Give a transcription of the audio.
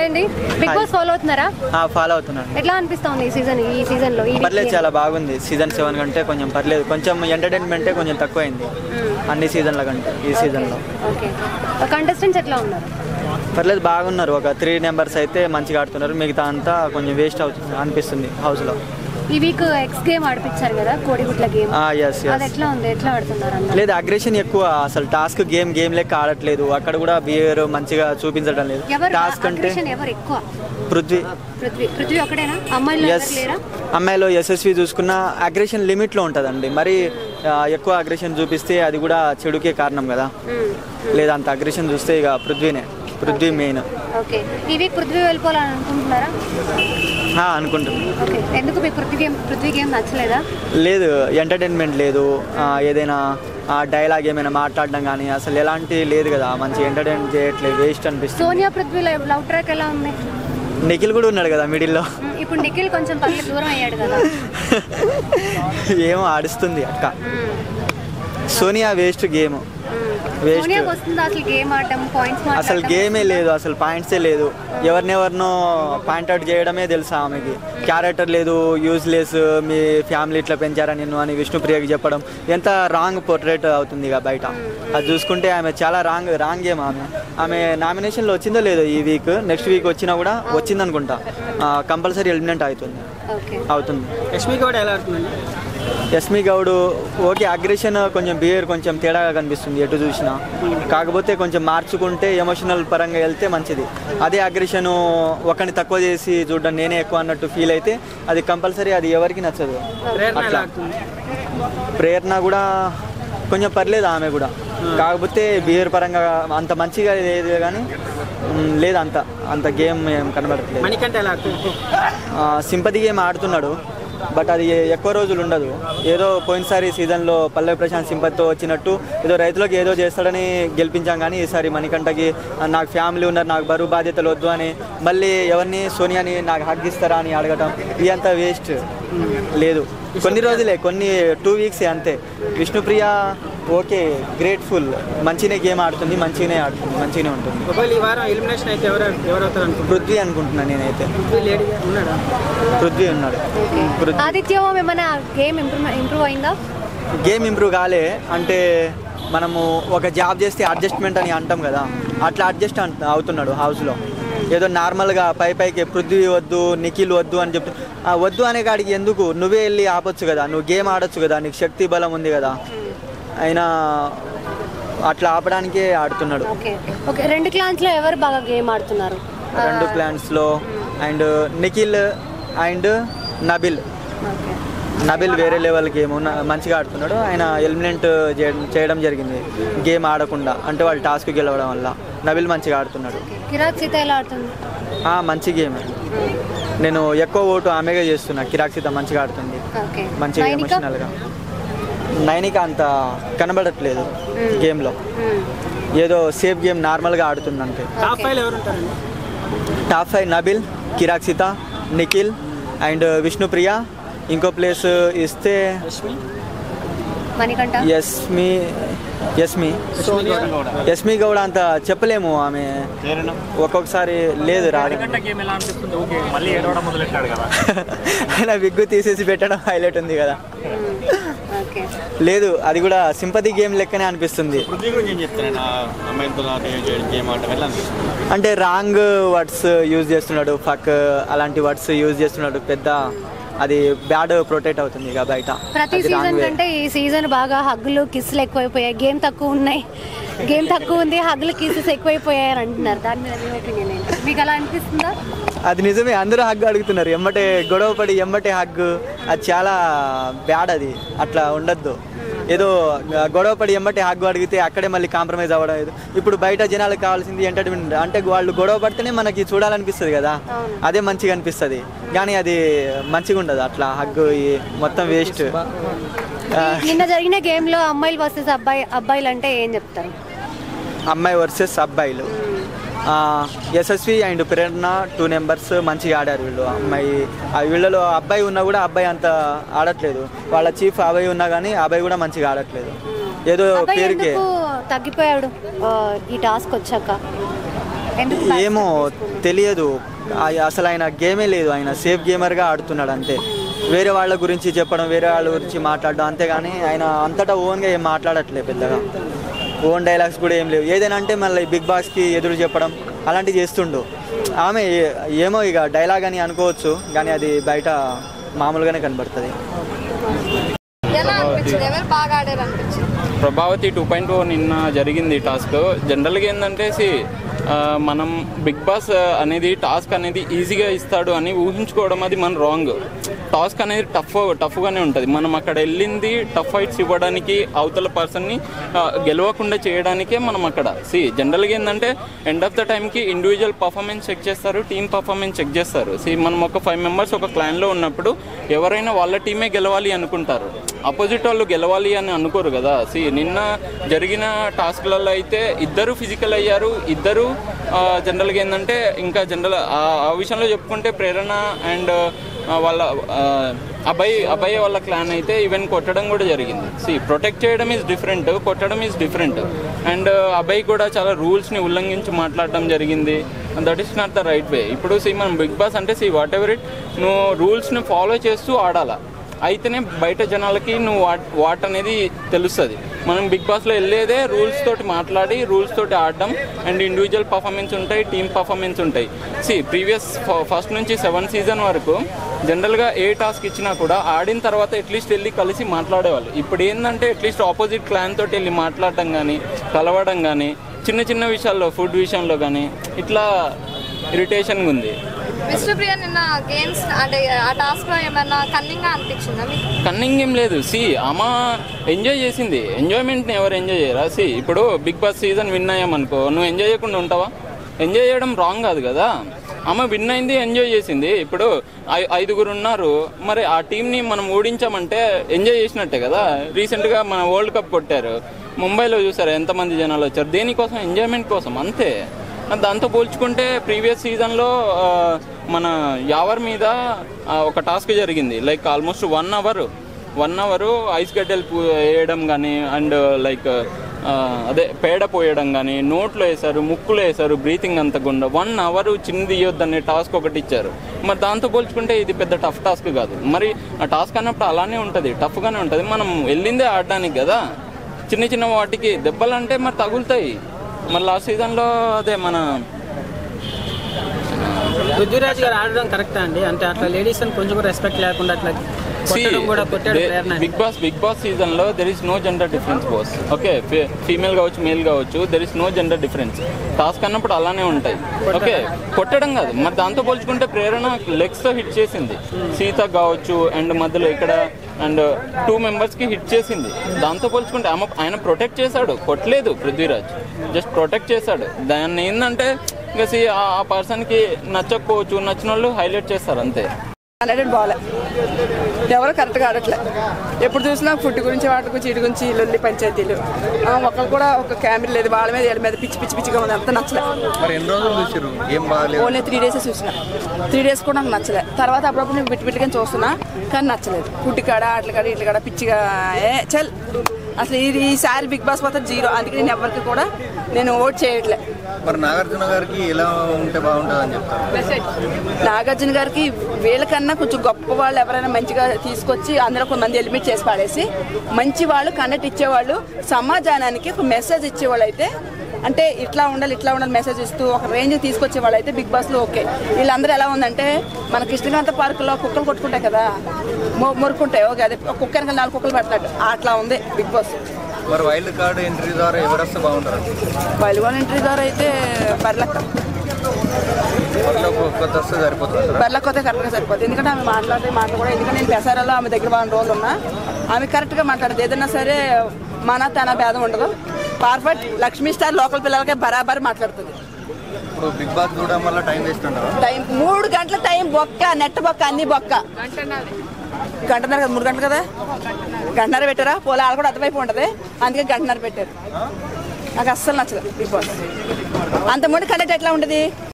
అండి. Big boss follow అవుతున్నారా? Follow అవుతున్నాను. ఎట్లా అనిపిస్తుంది ఈ సీజన్ లో? పర్లేదు, చాలా బాగుంది. సీజన్ 7 కంటే కొంచెం పర్లేదు. కొంచెం ఎంటర్టైన్మెంటే కొంచెం తక్కువైంది అన్ని సీజన్ల కంటే ఈ సీజన్లో. ఓకే, కంటెస్టెంట్స్ ఎట్లా ఉన్నారు? పర్లేదు, బాగున్నారు. ఒక 3 మెంబర్స్ అయితే మంచిగా ఆడుతున్నారు. మిగతా అంతా కొంచెం వేస్ట్ అవుతుంది అనిపిస్తుంది హౌస్లో. ఈ వీక్ ఎక్స్ గేమ్ ఆడిపించారు కదా, కోడిగుడ్ల గేమ్. అది ఎట్లా ఉంది? ఎట్లా ఆడుతున్నారు? లేదు, అగ్రెషన్ ఎక్కువ. అసలు టాస్క్ గేమ్ లెక్క ఆడట్లేదు. అక్కడ కూడా బిహేవియర్ మంచిగా చూపించడం లేదు. టాస్క్ అంటే ఎక్కువ పృథ్వీ ఒకడేనా? అమ్మాయిలో యశస్వి చూసుకున్న అగ్రెషన్ లిమిట్లో ఉంటుందండి. మరి ఎక్కువ అగ్రెషన్ చూపిస్తే అది కూడా చెడుకే కారణం కదా. లేదా అంత అగ్రెషన్ చూస్తే ఇక పృథ్వీ మెయిన్. ఓకే, ఈ వీక్ పృథ్వీ వెళ్ళిపోవాలని అనుకుంటున్నారా? అనుకుంటున్నాను. ఓకే, ఎందుకు మీకు పృథ్వీ గేమ్ నచ్చలేదా? లేదు, ఎంటర్టైన్మెంట్ లేదు. ఏదైనా డైలాగ్ ఏమైనా మాట్లాడడం కానీ అసలు ఎలాంటి లేదు కదా. మంచి ఎంటర్టైన్ చేయట్లేదు, వేస్ట్ అనిపిస్తుంది. సోనియా పృథ్వీ లవ్ ట్రాక్ ఎలా ఉంది? నిఖిల్ కూడా ఉన్నాడు కదా మిడిల్లో. ఇప్పుడు నిఖిల్ కొంచెం దూరం అయ్యాడు కదా. ఏమో ఆడుస్తుంది అక్క. Sonia waste game. అసలు గేమే లేదు, అసలు పాయింట్సే లేదు. ఎవరినెవరినో పాయింట్ అవుట్ చేయడమే తెలుసు ఆమెకి. క్యారెక్టర్ లేదు, యూజ్లెస్. మీ ఫ్యామిలీ ఇట్లా పెంచారా నిన్ను అని విష్ణుప్రియకి చెప్పడం ఎంత రాంగ్ పోర్ట్రేట్ అవుతుంది ఇక బయట. అది చూసుకుంటే ఆమె చాలా రాంగ్ గేమ్. ఆమె నామినేషన్లో వచ్చిందో లేదో ఈ వీక్. నెక్స్ట్ వీక్ వచ్చినా కూడా వచ్చిందనుకుంటా. కంపల్సరీ ఎలిమినేట్ అవుతుంది. యస్మి గౌడ్ ఓకే, అగ్రెషన్ కొంచెం బిహేవియర్ కొంచెం తేడాగా కనిపిస్తుంది ఎటు చూసినా. కాకపోతే కొంచెం మార్చుకుంటే ఎమోషనల్ పరంగా వెళ్తే మంచిది. అదే అగ్రెషన్ ఒకరిని తక్కువ చేసి చూడడం, నేనే ఎక్కువ అన్నట్టు ఫీల్ అయితే అది కంపల్సరీ అది ఎవరికి నచ్చదు. అట్లా ప్రేరణ కూడా కొంచెం పర్లేదు ఆమె కూడా. కాకపోతే బిహేవియర్ పరంగా అంత మంచిగా లేదు కానీ లేదు, అంత గేమ్ ఏం కనబడట్లేదు. సింపతి గేమ్ ఆడుతున్నాడు, బట్ అది ఎక్కువ రోజులు ఉండదు. ఏదో పోయినసారి సీజన్లో పల్లవి ప్రశాంత్ సింపతితో వచ్చినట్టు ఏదో రైతులకు ఏదో చేస్తాడని గెలిపించాం. కానీ ఈసారి మణికంఠకి నాకు ఫ్యామిలీ ఉన్నారు, నాకు బరువు బాధ్యతలు వద్దు అని మళ్ళీ ఎవరిని సోనియాని నాకు హక్ ఇస్తారా అని అడగటం ఇదంతా వేస్ట్. లేదు, కొన్ని రోజులే, 2 వీక్స్ అంతే. విష్ణుప్రియ ఓకే, గ్రేట్ఫుల్, మంచిగానే గేమ్ ఆడుతుంది, మంచిగానే ఉంటుంది. పృథ్వీ అనుకుంటున్నాను నేనైతే. పృథ్వీ ఉన్నాడు. గేమ్ ఇంప్రూవ్ కాలే అంటే మనము ఒక జాబ్ చేస్తే అడ్జస్ట్మెంట్ అని అంటాం కదా, అట్లా అడ్జస్ట్ అవుతున్నాడు హౌస్లో. ఏదో నార్మల్గా పైకి పృథ్వీ వద్దు, నిఖిల్ వద్దు అని చెప్తూ వద్దు అనే కాడికి ఎందుకు? నువ్వే వెళ్ళి ఆపొచ్చు కదా, నువ్వు గేమ్ ఆడొచ్చు కదా, నీకు శక్తి బలం ఉంది కదా. అయినా అట్లా ఆపడానికే ఆడుతున్నాడు. 2 క్లాన్స్లో ఎవరు బాగా గేమ్ ఆడుతున్నారు? 2 క్లాన్స్లో అండ్ నిఖిల్ అండ్ నబిల్ వేరే లెవెల్ గేమ్ మంచిగా ఆడుతున్నాడు. ఆయన ఎలిమినేట్ చేయడం జరిగింది గేమ్ ఆడకుండా, అంటే వాళ్ళు టాస్క్ గెలవడం వల్ల. నబిల్ మంచిగా ఆడుతున్నాడు. మంచి గేమ్. నేను ఎక్కువ ఓటు ఆమెగా చేస్తున్నా. కిరాక్ సీత మంచిగా ఆడుతుంది, మంచిగా ఎమోషనల్గా. నైనిక అంత కనబడట్లేదు గేమ్లో. ఏదో సేఫ్ గేమ్ నార్మల్గా ఆడుతుంది అంతే. Top 5 Nabil, Kirik Sita, Nikhil and Vishnupriya. ఇంకో ప్లేస్ ఇస్తే యస్మి గౌడ అంత చెప్పలేము. ఆమె ఒక్కొక్కసారి లేదు రాదు. ఆయన విగ్గు తీసేసి పెట్టడం హైలైట్ ఉంది కదా. లేదు, అది కూడా సింపతి గేమ్ లెక్కనే అనిపిస్తుంది. అంటే రాంగ్ వర్డ్స్ యూజ్ చేస్తున్నాడు, ఫక్ అలాంటి వర్డ్స్ యూజ్ చేస్తున్నాడు. పెద్ద అది బ్యాడ్ ప్రొటెక్ట్ అవుతుంది ఇక బయట. ప్రతి సీజన్ కంటే ఈ సీజన్ బాగా హగ్గులు కిస్సులు ఎక్కువైపోయాయి. గేమ్ తక్కువ ఉంది, హగ్గులు కిస్సెస్ ఎక్కువైపోయాయి అని అంటున్నారు. దాని మీద మీ ఒపీనియన్ ఏంటి? మీకు అలా అనిపిస్తుందా? అది నిజమే, అందరూ హగ్గు అడుగుతున్నారు. గొడవ పడి హగ్గు, అది చాలా బ్యాడ్. అది అట్లా ఉండద్దు. ఏదో గొడవ పడి హగ్గు అడిగితే అక్కడే మళ్ళీ కాంప్రమైజ్ అవ్వడం. ఇప్పుడు బయట జనాలకు కావాల్సింది ఎంటర్టైన్మెంట్. అంటే వాళ్ళు గొడవ పడితేనే మనకి చూడాలనిపిస్తుంది కదా, అదే మంచిగా అనిపిస్తుంది. కానీ అది మంచిగా ఉండదు. అట్లా హగ్గు మొత్తం వేస్ట్. నిన్న జరిగిన గేమ్లో అమ్మాయిలు వర్సెస్ అబ్బాయిలు అంటే ఏం చెప్తారు? అమ్మాయి వర్సెస్ అబ్బాయిలు, యశస్వి అండ్ ప్రేరణ 2 మెంబర్స్ మంచిగా ఆడారు. వీళ్ళలో అబ్బాయి ఉన్నా కూడా అబ్బాయి అంత ఆడట్లేదు. వాళ్ళ చీఫ్ అబ్బాయి ఉన్నా కానీ అబ్బాయి కూడా మంచిగా ఆడట్లేదు. ఏదో పేరుకే తగ్గిపోయాడు ఈ టాస్క్ వచ్చాక. ఏమో తెలియదు, అసలు ఆయన గేమే లేదు, ఆయన సేఫ్ గేమర్గా ఆడుతున్నాడు అంతే. వేరే వాళ్ళ గురించి చెప్పడం, వేరే వాళ్ళ గురించి మాట్లాడడం అంతేగాని ఆయన అంతటా ఓన్గా ఏం మాట్లాడట్లేదు, పెద్దగా ఓన్ డైలాగ్స్ కూడా ఏం లేవు. ఏదైనా అంటే మళ్ళీ బిగ్ బాస్కి ఎదురు చెప్పడం అలాంటివి చేస్తుండు. ఆమె ఏమో ఇక డైలాగ్ అని అనుకోవచ్చు, కానీ అది బయట మామూలుగానే కనబడుతుంది. ప్రభావతి 2.0 నిన్న జరిగింది టాస్క్. జనరల్గా ఏంటంటే మనం బిగ్ బాస్ అనేది టాస్క్ అనేది ఈజీగా ఇస్తాడు అని ఊహించుకోవడం అది మన రాంగ్. టాస్క్ అనేది టఫ్గానే ఉంటుంది. మనం అక్కడ వెళ్ళింది టఫ్ ఫైట్స్ ఇవ్వడానికి, అవతల పర్సన్ని గెలవకుండా చేయడానికే మనం అక్కడ. జనరల్గా ఏంటంటే ఎండ్ ఆఫ్ ద టైంకి ఇండివిజువల్ పర్ఫార్మెన్స్ చెక్ చేస్తారు, టీమ్ పర్ఫార్మెన్స్ చెక్ చేస్తారు. మనం ఒక 5 మెంబర్స్ ఒక క్లాన్లో ఉన్నప్పుడు ఎవరైనా వాళ్ళ టీమే గెలవాలి అనుకుంటారు, అపోజిట్ వాళ్ళు గెలవాలి అని అనుకోరు కదా. నిన్న జరిగిన టాస్క్లలో అయితే ఇద్దరు ఫిజికల్ అయ్యారు, ఇద్దరు జనరల్గా ఏంటంటే ఇంకా జనరల్ ఆ విషయంలో చెప్పుకుంటే ప్రేరణ అండ్ వాళ్ళ అబ్బాయి వాళ్ళ క్లాన్ అయితే ఈవెన్ కొట్టడం కూడా జరిగింది. ప్రొటెక్ట్ చేయడం ఈజ్ డిఫరెంట్, కొట్టడం ఈజ్ డిఫరెంట్. అండ్ అబ్బాయి కూడా చాలా రూల్స్ని ఉల్లంఘించి మాట్లాడడం జరిగింది. That is not the right way. ఇప్పుడు మనం బిగ్ బాస్ అంటే వాట్ ఎవర్ ఇట్, నువ్వు రూల్స్ని ఫాలో చేస్తూ ఆడాలా, అయితేనే బయట జనాలకి నువ్వు వాట్ అనేది తెలుస్తుంది. మనం బిగ్ బాస్లో వెళ్ళేదే రూల్స్ తోటి మాట్లాడి, రూల్స్ తోటి ఆడడం. అండ్ ఇండివిజువల్ పర్ఫార్మెన్స్ ఉంటాయి, టీమ్ పర్ఫార్మెన్స్ ఉంటాయి. ప్రీవియస్ ఫస్ట్ నుంచి 7 సీజన్ వరకు జనరల్గా ఏ టాస్క్ ఇచ్చినా కూడా ఆడిన తర్వాత అట్లీస్ట్ వెళ్ళి కలిసి మాట్లాడేవాళ్ళు. ఇప్పుడు ఏంటంటే అట్లీస్ట్ ఆపోజిట్ క్లాన్ తోటి వెళ్ళి మాట్లాడడం కానీ, కలవడం కానీ, చిన్న చిన్న విషయాల్లో ఫుడ్ విషయంలో కానీ ఇట్లా ఇరిటేషన్గా ఉంది. విష్ణుప్రియ నిన్న గేమ్స్ అంటే ఆ టాస్క్ లో ఏమన్నా కన్నింగ్ అనిపించిందా మీకు? కన్నింగ్ ఏం లేదు. ఆమె ఎంజాయ్ చేసింది. ఎంజాయ్మెంట్ని ఎవరు ఎంజాయ్ చేయరా? ఇప్పుడు బిగ్ బాస్ సీజన్ విన్ అయ్యామనుకో, నువ్వు ఎంజాయ్ చేయకుండా ఉంటావా? ఎంజాయ్ చేయడం రాంగ్ కాదు కదా. ఆమె విన్ అయింది, ఎంజాయ్ చేసింది. ఇప్పుడు 5గురు ఉన్నారు, మరి ఆ టీంని మనం ఓడించామంటే ఎంజాయ్ చేసినట్టే కదా. రీసెంట్గా మన వరల్డ్ కప్ కొట్టారు, ముంబైలో చూసారు ఎంతమంది జనాలు వచ్చారు, దేనికోసం? ఎంజాయ్మెంట్ కోసం అంతే. దాంతో పోల్చుకుంటే ప్రీవియస్ సీజన్లో మన యావర్ మీద ఒక టాస్క్ జరిగింది. లైక్ ఆల్మోస్ట్ 1 అవర్ ఐస్ గడ్డలు వేయడం కానీ, అండ్ లైక్ అదే పేడ పోయడం కానీ, నోట్లో వేశారు, ముక్కులో వేశారు, బ్రీతింగ్ అంతకుండా 1 అవర్ చిన్నది ఇవ్వద్దనే టాస్క్ ఒకటి ఇచ్చారు. మరి దాంతో పోల్చుకుంటే ఇది పెద్ద టఫ్ టాస్క్ కాదు. మరి ఆ టాస్క్ అన్నప్పుడు అలానే ఉంటుంది, టఫ్గానే ఉంటుంది. మనం వెళ్ళిందే ఆడడానికి కదా. చిన్న చిన్న వాటికి దెబ్బలు అంటే మరి తగులుతాయి. మరి లాస్ట్ సీజన్లో అదే మన పృథ్వీరాజ్ గారు ఆడడం కరెక్టా అండి? అంటే అట్లా లేడీస్ అని కొంచెం రెస్పెక్ట్ లేకుండా అట్లా బిగ్ బాస్ సీజన్ లో there is no gender difference boss. Okay, female కావచ్చు, మేల్ కావచ్చు, there is no gender difference. Task అన్నప్పుడు అలానే ఉంటాయి. ఓకే, కొట్టడం కాదు. మరి దాంతో పోల్చుకుంటే ప్రేరణ లెగ్స్ తో హిట్ చేసింది, సీత కావచ్చు, అండ్ మధ్యలో ఇక్కడ అండ్ 2 మెంబర్స్కి హిట్ చేసింది. దాంతో పోల్చుకుంటే ఆయన ప్రొటెక్ట్ చేశాడు, కొట్టలేదు. పృథ్వీరాజ్ జస్ట్ ప్రొటెక్ట్ చేశాడు. దాన్ని ఏంటంటే ఇంకా ఆ పర్సన్కి నచ్చకపోవచ్చు, నచ్చిన వాళ్ళు హైలైట్ చేస్తారు అంతే. బాలే, ఎవరు కరెక్ట్గా ఆడట్లే. ఎప్పుడు చూసినా ఫుడ్ గురించి, వాటి గురించి, ఇటు గురించి లొల్లి పంచాయతీలు. ఒకరు కూడా ఒక కెమెరా లేదు, వాళ్ళ మీద వీళ్ళ మీద పిచ్చిగా ఉంది. అంత నచ్చలే. ఓన్లీ 3 డేస్ చూసిన. 3 డేస్ కూడా నాకు నచ్చలే. తర్వాత అప్పుడప్పుడు నేను బిట్టుగా చూస్తున్నా, కానీ నచ్చలేదు. ఫుడ్ కాడ, అట్ల కాడ, ఇట్ల కాడ పిచ్చిగా చల్. అసలు ఈసారి బిగ్ బాస్ మొత్తం 0. అందుకే నేను ఎవరికి కూడా నేను ఓట్ చేయట్లే. మరి నాగార్జున గారికి ఎలా ఉంటే బాగుంటుంది అని చెప్తారు? నాగార్జున గారికి వీళ్ళకన్నా కొంచెం గొప్ప వాళ్ళు ఎవరైనా మంచిగా తీసుకొచ్చి అందులో కొంతమంది ఎలిమినేట్ చేసి పాడేసి, మంచి వాళ్ళు కండక్ట్ ఇచ్చేవాళ్ళు, సమాజానికి ఒక మెసేజ్ ఇచ్చేవాళ్ళు అయితే, అంటే ఇట్లా ఉండాలి మెసేజ్ ఇస్తూ ఒక రేంజ్ తీసుకొచ్చే వాళ్ళు అయితే బిగ్ బాస్లో ఓకే. వీళ్ళందరూ ఎలా ఉందంటే, మన కృష్ణకాంత పార్కులో కుక్కలు కొట్టుకుంటాయి కదా, మురుకుంటాయి. ఓకే, అదే కుక్క వెనక 4 కుక్కలు పెడతాడు, అట్లా ఉంది బిగ్ బాస్. మరి వైల్డ్ కార్డ్ ఎంట్రీ ద్వారా ఎవరు వస్తే బాగుంటారు? వైల్డ్ కార్డ్ ఎంట్రీ ద్వారా అయితే బర్లక్క వస్తే కరెక్ట్గా సరిపోతుంది. ఎందుకంటే ఆమె మాటలు కూడా, ఎందుకంటే నేను పెసారాలో ఆమె దగ్గర బాగా రోజులు ఉన్నా, ఆమె కరెక్ట్గా మాట్లాడదు. ఏదైనా సరే మన తన భేదం ఉండదు. పర్ఫెక్ట్ లక్ష్మీ స్టార్ లోకల్ పిల్లలకే బరాబర్ మాట్లాడుతుంది. ఇప్పుడు బిగ్ బాస్ చూడడం వల్ల టైం వేస్ట్ అంటారా? టైం 3 గంటల టైం బొక్క, నెట్ బొక్క, అన్ని బొక్క. గంటన్నర కదా, 3 గంటలు కదా, గంటన్నర పెట్టారా? పోలే వాళ్ళు కూడా అటువైపు ఉంటుంది, అందుకే గంటన్నర పెట్టారు. నాకు అస్సలు నచ్చదు బిగ్ బాస్. అంత ముందు కంటెంట్ ఎట్లా ఉంటుంది?